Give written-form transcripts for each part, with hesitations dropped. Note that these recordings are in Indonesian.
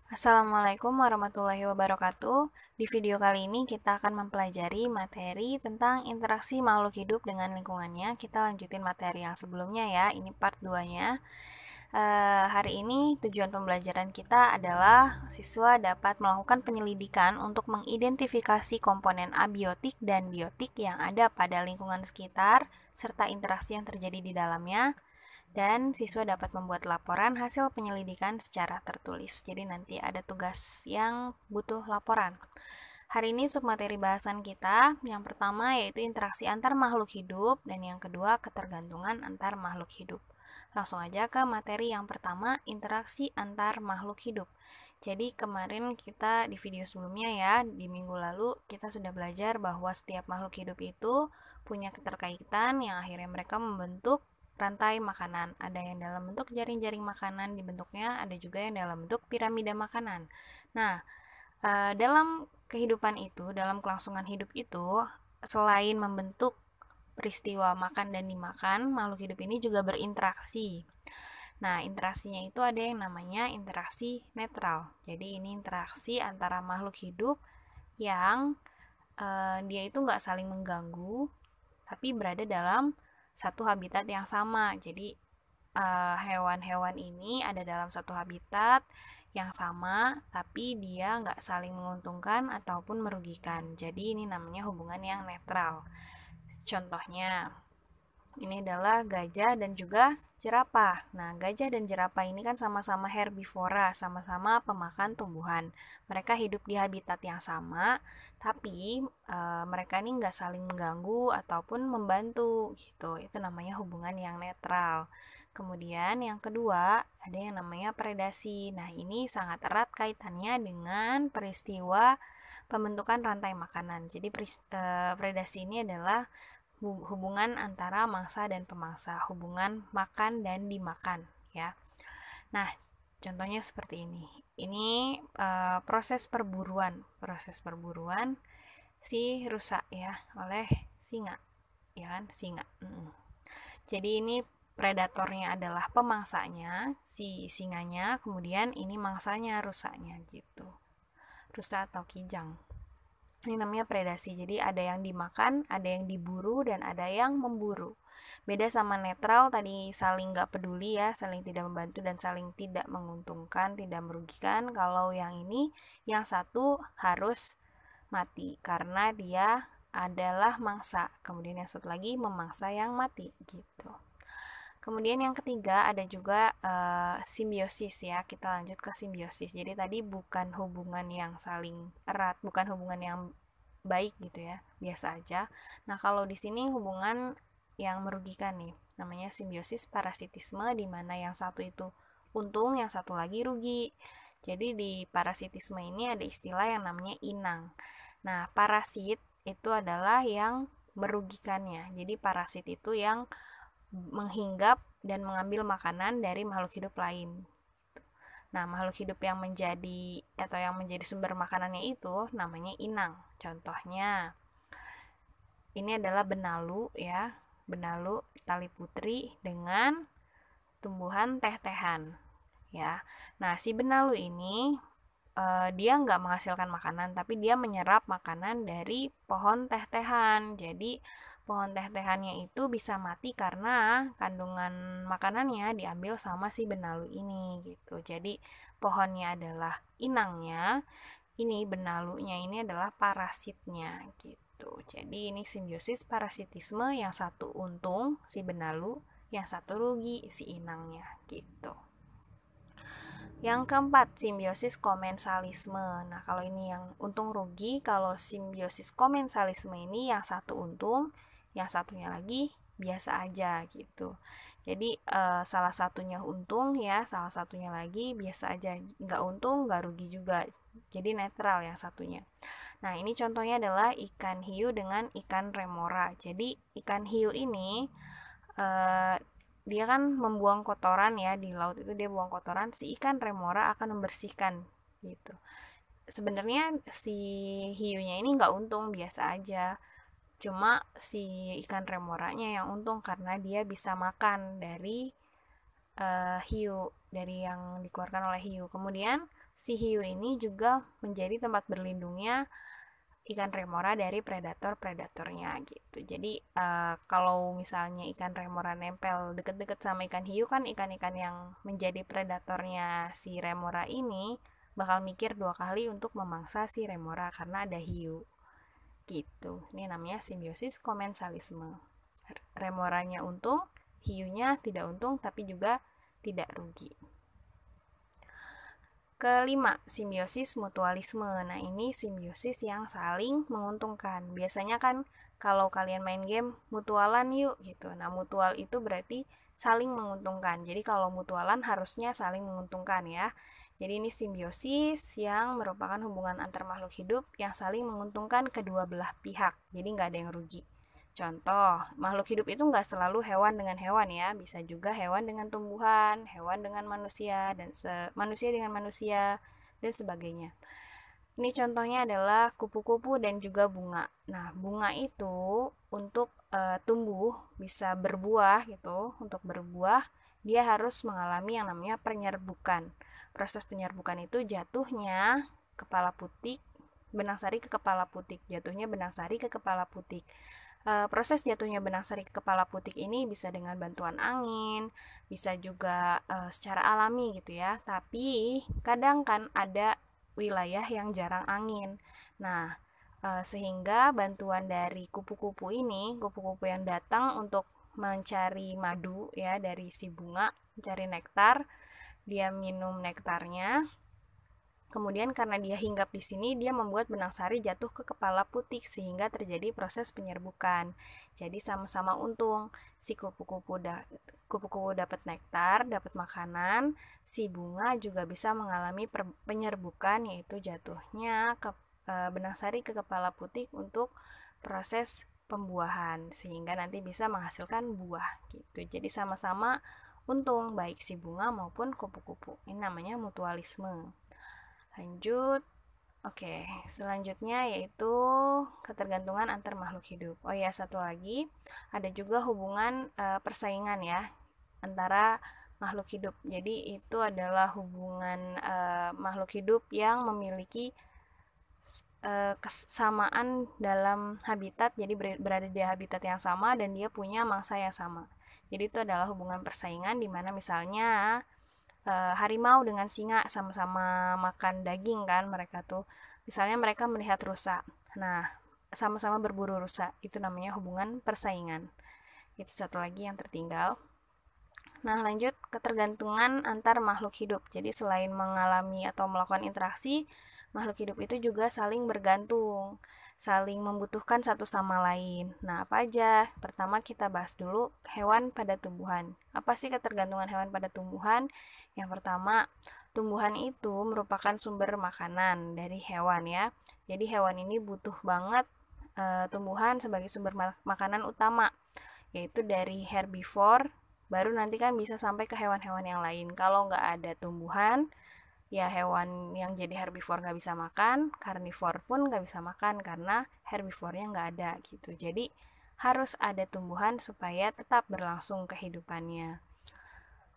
Assalamualaikum warahmatullahi wabarakatuh. Di video kali ini kita akan mempelajari materi tentang interaksi makhluk hidup dengan lingkungannya. Kita lanjutin materi yang sebelumnya ya, ini part 2-nya. Hari ini tujuan pembelajaran kita adalah siswa dapat melakukan penyelidikan untuk mengidentifikasi komponen abiotik dan biotik yang ada pada lingkungan sekitar, serta interaksi yang terjadi di dalamnya, dan siswa dapat membuat laporan hasil penyelidikan secara tertulis. Jadi nanti ada tugas yang butuh laporan. Hari ini submateri bahasan kita yang pertama yaitu interaksi antar makhluk hidup dan yang kedua ketergantungan antar makhluk hidup. Langsung aja ke materi yang pertama, interaksi antar makhluk hidup. Jadi kemarin kita di video sebelumnya ya, di minggu lalu kita sudah belajar bahwa setiap makhluk hidup itu punya keterkaitan yang akhirnya mereka membentuk rantai makanan. Ada yang dalam bentuk jaring-jaring makanan dibentuknya, ada juga yang dalam bentuk piramida makanan. Nah, dalam kehidupan itu, dalam kelangsungan hidup itu, selain membentuk peristiwa makan dan dimakan, makhluk hidup ini juga berinteraksi. Nah, interaksinya itu ada yang namanya interaksi netral. Jadi ini interaksi antara makhluk hidup yang dia itu nggak saling mengganggu, tapi berada dalam satu habitat yang sama. Jadi hewan-hewan ini ada dalam satu habitat yang sama, tapi dia nggak saling menguntungkan ataupun merugikan. Jadi ini namanya hubungan yang netral. Contohnya, ini adalah gajah dan juga jerapah. Nah, gajah dan jerapah ini kan sama-sama herbivora, sama-sama pemakan tumbuhan. Mereka hidup di habitat yang sama, tapi mereka ini nggak saling mengganggu ataupun membantu gitu. Itu namanya hubungan yang netral. Kemudian yang kedua, ada yang namanya predasi. Nah, ini sangat erat kaitannya dengan peristiwa pembentukan rantai makanan. Jadi predasi ini adalah hubungan antara mangsa dan pemangsa, hubungan makan dan dimakan ya. Nah, contohnya seperti ini. Ini proses perburuan si rusa ya oleh singa, ya kan, singa. Jadi ini predatornya adalah pemangsanya, si singanya, kemudian ini mangsanya, rusanya gitu. Rusa atau kijang. Ini namanya predasi. Jadi ada yang dimakan, ada yang diburu, dan ada yang memburu. Beda sama netral, tadi saling gak peduli ya, saling tidak membantu dan saling tidak menguntungkan, tidak merugikan. Kalau yang ini, yang satu harus mati karena dia adalah mangsa. Kemudian yang satu lagi memangsa yang mati gitu. Kemudian yang ketiga ada juga simbiosis ya. Kita lanjut ke simbiosis. Jadi tadi bukan hubungan yang saling erat, bukan hubungan yang baik gitu ya, biasa aja. Nah, kalau di sini hubungan yang merugikan nih. Namanya simbiosis parasitisme di mana yang satu itu untung, yang satu lagi rugi. Jadi di parasitisme ini ada istilah yang namanya inang. Nah, parasit itu adalah yang merugikannya. Jadi parasit itu yang menghinggap dan mengambil makanan dari makhluk hidup lain. Nah, makhluk hidup yang menjadi sumber makanannya itu namanya inang. Contohnya, ini adalah benalu ya, benalu tali putri dengan tumbuhan teh-tehan ya. Nah, si benalu ini dia nggak menghasilkan makanan, tapi dia menyerap makanan dari pohon teh-tehan. Jadi pohon teh-tehannya itu bisa mati karena kandungan makanannya diambil sama si benalu ini gitu. Jadi pohonnya adalah inangnya, ini benalunya ini adalah parasitnya gitu. Jadi ini simbiosis parasitisme, yang satu untung si benalu, yang satu rugi si inangnya gitu. Yang keempat, simbiosis komensalisme. Nah, kalau ini yang untung rugi, kalau simbiosis komensalisme ini yang satu untung, yang satunya lagi biasa aja gitu. Jadi salah satunya untung ya, salah satunya lagi biasa aja, nggak untung, nggak rugi juga. Jadi netral yang satunya. Nah, ini contohnya adalah ikan hiu dengan ikan remora. Jadi ikan hiu ini dia kan membuang kotoran ya, di laut itu dia buang kotoran, si ikan remora akan membersihkan gitu. Sebenarnya si hiunya ini nggak untung, biasa aja, cuma si ikan remoranya yang untung karena dia bisa makan dari hiu, dari yang dikeluarkan oleh hiu. Kemudian si hiu ini juga menjadi tempat berlindungnya ikan remora dari predator-predatornya gitu. Jadi kalau misalnya ikan remora nempel deket-deket sama ikan hiu, kan ikan-ikan yang menjadi predatornya si remora ini bakal mikir 2 kali untuk memangsa si remora karena ada hiu gitu. Ini namanya simbiosis komensalisme. Remoranya untung, hiunya tidak untung tapi juga tidak rugi. Kelima, simbiosis mutualisme. Nah, ini simbiosis yang saling menguntungkan. Biasanya kan kalau kalian main game mutualan yuk gitu. Nah, mutual itu berarti saling menguntungkan. Jadi kalau mutualan harusnya saling menguntungkan ya. Jadi ini simbiosis yang merupakan hubungan antar makhluk hidup yang saling menguntungkan kedua belah pihak. Jadi nggak ada yang rugi. Contoh, makhluk hidup itu nggak selalu hewan dengan hewan ya, bisa juga hewan dengan tumbuhan, hewan dengan manusia, dan manusia dengan manusia, dan sebagainya. Ini contohnya adalah kupu-kupu dan juga bunga. Nah, bunga itu untuk tumbuh, bisa berbuah gitu, untuk berbuah, dia harus mengalami yang namanya penyerbukan. Proses penyerbukan itu jatuhnya kepala putik, benang sari ke kepala putik, jatuhnya benang sari ke kepala putik. Proses jatuhnya benang sari ke kepala putik ini bisa dengan bantuan angin, bisa juga secara alami gitu ya. Tapi kadang kan ada wilayah yang jarang angin. Nah, sehingga bantuan dari kupu-kupu ini, kupu-kupu yang datang untuk mencari madu ya dari si bunga, mencari nektar, dia minum nektarnya. Kemudian karena dia hinggap di sini, dia membuat benang sari jatuh ke kepala putik sehingga terjadi proses penyerbukan. Jadi sama-sama untung. Si kupu-kupu dapat nektar, dapat makanan, si bunga juga bisa mengalami penyerbukan yaitu jatuhnya ke benang sari ke kepala putik untuk proses pembuahan sehingga nanti bisa menghasilkan buah gitu. Jadi sama-sama untung baik si bunga maupun kupu-kupu. Ini namanya mutualisme. Lanjut. Oke, selanjutnya yaitu ketergantungan antar makhluk hidup. Oh ya, satu lagi, ada juga hubungan persaingan ya antara makhluk hidup. Jadi itu adalah hubungan makhluk hidup yang memiliki kesamaan dalam habitat, jadi berada di habitat yang sama dan dia punya mangsa yang sama. Jadi itu adalah hubungan persaingan di mana misalnya harimau dengan singa sama-sama makan daging kan mereka tuh. Misalnya mereka melihat rusa. Nah, sama-sama berburu rusa. Itu namanya hubungan persaingan. Itu satu lagi yang tertinggal. Nah, lanjut ketergantungan antar makhluk hidup. Jadi selain mengalami atau melakukan interaksi, makhluk hidup itu juga saling bergantung, saling membutuhkan satu sama lain. Nah, apa aja? Pertama kita bahas dulu hewan pada tumbuhan. Apa sih ketergantungan hewan pada tumbuhan? Yang pertama, tumbuhan itu merupakan sumber makanan dari hewan ya. Jadi hewan ini butuh banget tumbuhan sebagai sumber makanan utama, yaitu dari herbivore, baru nanti kan bisa sampai ke hewan-hewan yang lain. Kalau nggak ada tumbuhan, ya hewan yang jadi herbivore nggak bisa makan, karnivore pun nggak bisa makan karena herbivornya nggak ada gitu. Jadi harus ada tumbuhan supaya tetap berlangsung kehidupannya.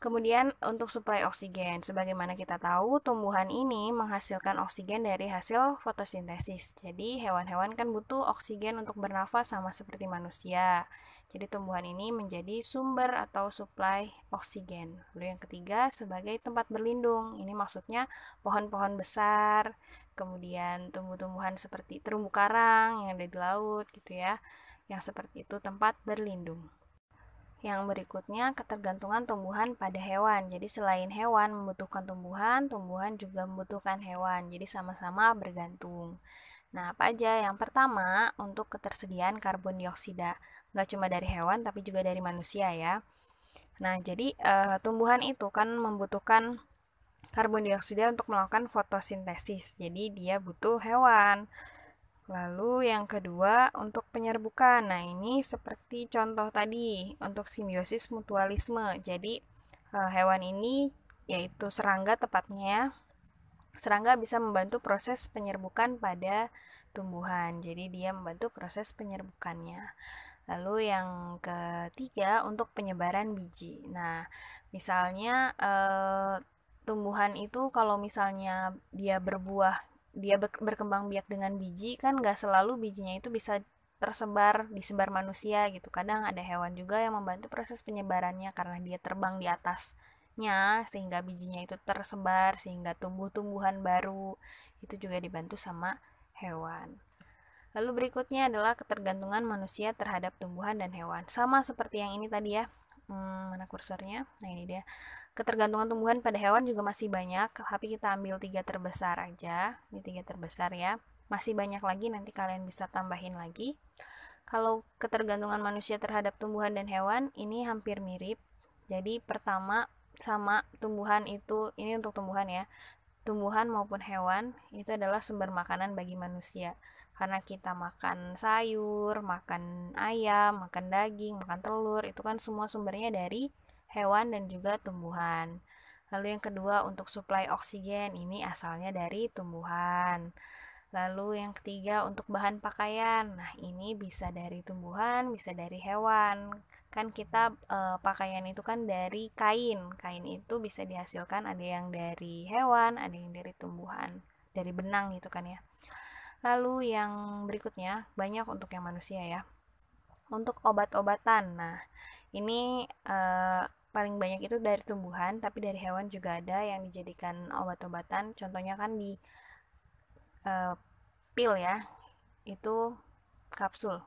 Kemudian untuk suplai oksigen, sebagaimana kita tahu tumbuhan ini menghasilkan oksigen dari hasil fotosintesis. Jadi hewan-hewan kan butuh oksigen untuk bernafas sama seperti manusia. Jadi tumbuhan ini menjadi sumber atau suplai oksigen. Lalu yang ketiga sebagai tempat berlindung. Ini maksudnya pohon-pohon besar, kemudian tumbuh-tumbuhan seperti terumbu karang yang ada di laut gitu ya. Yang seperti itu tempat berlindung. Yang berikutnya, ketergantungan tumbuhan pada hewan. Jadi selain hewan membutuhkan tumbuhan, tumbuhan juga membutuhkan hewan. Jadi sama-sama bergantung. Nah, apa aja? Yang pertama, untuk ketersediaan karbon dioksida. Nggak cuma dari hewan, tapi juga dari manusia ya. Nah, jadi tumbuhan itu kan membutuhkan karbon dioksida untuk melakukan fotosintesis. Jadi dia butuh hewan. Lalu yang kedua untuk penyerbukan. Nah, ini seperti contoh tadi untuk simbiosis mutualisme. Jadi hewan ini yaitu serangga tepatnya. Serangga bisa membantu proses penyerbukan pada tumbuhan. Jadi dia membantu proses penyerbukannya. Lalu yang ketiga untuk penyebaran biji. Nah, misalnya tumbuhan itu kalau misalnya dia berbuah, dia berkembang biak dengan biji, kan nggak selalu bijinya itu bisa disebar manusia gitu. Kadang ada hewan juga yang membantu proses penyebarannya karena dia terbang di atasnya sehingga bijinya itu tersebar sehingga tumbuh tumbuhan baru. Itu juga dibantu sama hewan. Lalu berikutnya adalah ketergantungan manusia terhadap tumbuhan dan hewan. Sama seperti yang ini tadi ya. Mana kursornya? Nah ini dia. Ketergantungan tumbuhan pada hewan juga masih banyak, tapi kita ambil 3 terbesar aja. Ini 3 terbesar ya. Masih banyak lagi, nanti kalian bisa tambahin lagi. Kalau ketergantungan manusia terhadap tumbuhan dan hewan, ini hampir mirip. Jadi pertama sama tumbuhan itu, ini untuk tumbuhan ya. Tumbuhan maupun hewan itu adalah sumber makanan bagi manusia. Karena kita makan sayur, makan ayam, makan daging, makan telur, itu kan semua sumbernya dari hewan dan juga tumbuhan. Lalu yang kedua, untuk suplai oksigen, ini asalnya dari tumbuhan. Lalu yang ketiga, untuk bahan pakaian. Nah, ini bisa dari tumbuhan, bisa dari hewan. Kan kita pakaian itu kan dari kain. Kain itu bisa dihasilkan ada yang dari hewan, ada yang dari tumbuhan, dari benang gitu kan ya. Lalu yang berikutnya, banyak untuk yang manusia ya. Untuk obat-obatan. Nah, ini paling banyak itu dari tumbuhan, tapi dari hewan juga ada yang dijadikan obat-obatan. Contohnya kan di pil ya. Itu kapsul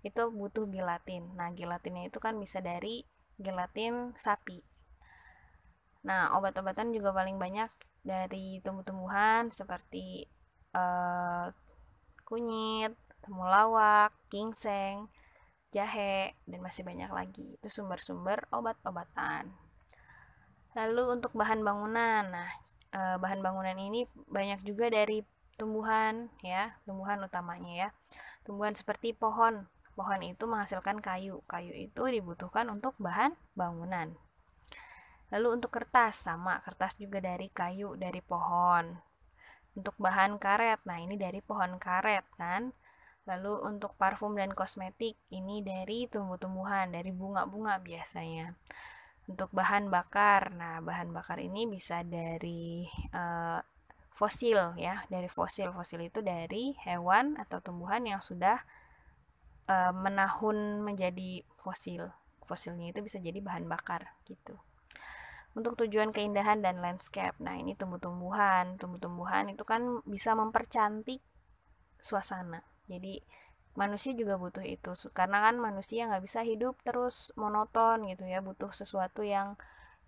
itu butuh gelatin. Nah, gelatinnya itu kan bisa dari gelatin sapi. Nah, obat-obatan juga paling banyak dari tumbuh-tumbuhan seperti kunyit, temulawak, ginseng, jahe, dan masih banyak lagi. Itu sumber-sumber obat-obatan. Lalu untuk bahan bangunan, nah bahan bangunan ini banyak juga dari tumbuhan ya, tumbuhan utamanya ya. Tumbuhan seperti pohon. Pohon itu menghasilkan kayu. Kayu itu dibutuhkan untuk bahan bangunan. Lalu untuk kertas, sama, kertas juga dari kayu, dari pohon. Untuk bahan karet, nah ini dari pohon karet kan. Lalu untuk parfum dan kosmetik, ini dari tumbuh-tumbuhan, dari bunga-bunga biasanya. Untuk bahan bakar, nah bahan bakar ini bisa dari fosil ya, dari fosil. Fosil itu dari hewan atau tumbuhan yang sudah menahun menjadi fosil. Fosilnya itu bisa jadi bahan bakar gitu. Untuk tujuan keindahan dan landscape. Nah, ini tumbuh-tumbuhan. Tumbuh-tumbuhan itu kan bisa mempercantik suasana. Jadi manusia juga butuh itu. Karena kan manusia nggak bisa hidup terus monoton gitu ya. Butuh sesuatu yang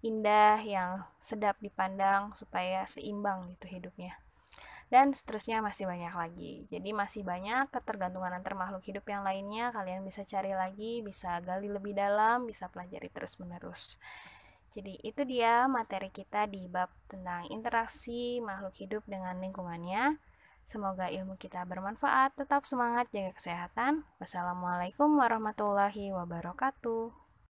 indah, yang sedap dipandang supaya seimbang gitu hidupnya. Dan seterusnya masih banyak lagi. Jadi masih banyak ketergantungan antar makhluk hidup yang lainnya. Kalian bisa cari lagi, bisa gali lebih dalam, bisa pelajari terus-menerus. Jadi itu dia materi kita di bab tentang interaksi makhluk hidup dengan lingkungannya. Semoga ilmu kita bermanfaat. Tetap semangat, jaga kesehatan. Wassalamualaikum warahmatullahi wabarakatuh.